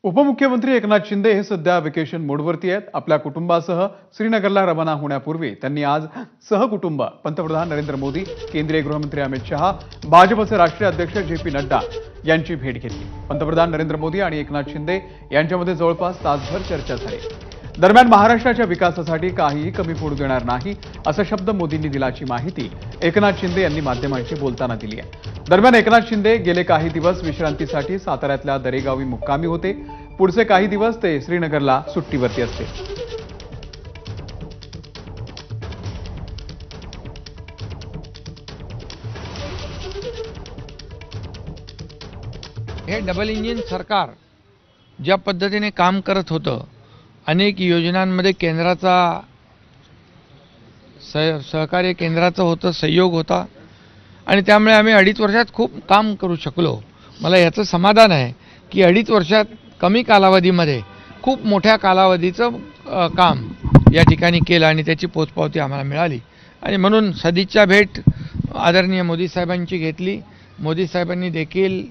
उपमुख्यमंत्री एकनाथ शिंदे हे सध्या वेकेशन मोडवरती आहेत। आपल्या कुटुंबासह श्रीनगरला रवाना होण्यापूर्वी त्यांनी आज सहकुटुंब पंतप्रधान नरेंद्र मोदी, केंद्रीय गृहमंत्री अमित शहा, भाजपचे राष्ट्रीय अध्यक्ष जे.पी. नड्डा यांची भेट घेतली। पंतप्रधान नरेंद्र मोदी आणि एकनाथ शिंदे यांच्यामध्ये जवळपास तासभर चर्चा झाली। दरम्यान महाराष्ट्राच्या विकासासाठी काहीही कमी पडू देणार नाही असा शब्द मोदींनी दिल्याची माहिती एकनाथ शिंदे यांनी माध्यमांशी बोलताना दिली आहे। दरम्यान एकनाथ शिंदे गेले काही दिवस विश्रांतीसाठी साताऱ्यातल्या दरेगावी मुक्कामी होते। पुढचे काही दिवस ते श्रीनगरला सुट्टीवरती असतील। हे डबल इंजिन सरकार ज्या पद्धतीने काम करत होतं, अनेक योजनांमध्ये केंद्राचा सहकार्य केंद्राचं होतं, सहयोग होता आणि त्यामुळे आम्ही 2.5 वर्षात खूप काम करू शकलो। मला याचं समाधान आहे की 2.5 वर्षात कमी कालावधीमध्ये खूप मोठ्या कालावधीचं काम या ठिकाणी केलं आणि त्याची पोचपावती आम्हाला मिळाली आणि म्हणून सदिच्छा भेट आदरणीय मोदी साहेबांची घेतली। मोदी साहेबांनी देखील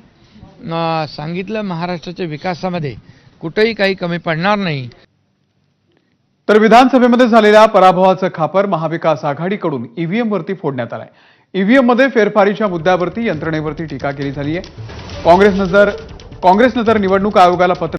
सांगितलं महाराष्ट्राच्या विकासामध्ये कुठेही काही कमी पडणार नाही। तर विधानसभेमध्ये झालेल्या पराभवाचं खापर महाविकास आघाडीकडून ईव्हीएम वरती फोडण्यात आलंय। ईव्हीएम मध्ये फेरफारीच्या मुद्द्यावरती यंत्रणेवरती टीका केली झाली आहे। काँग्रेसनं तर निवडणूक आयोगाला पत्र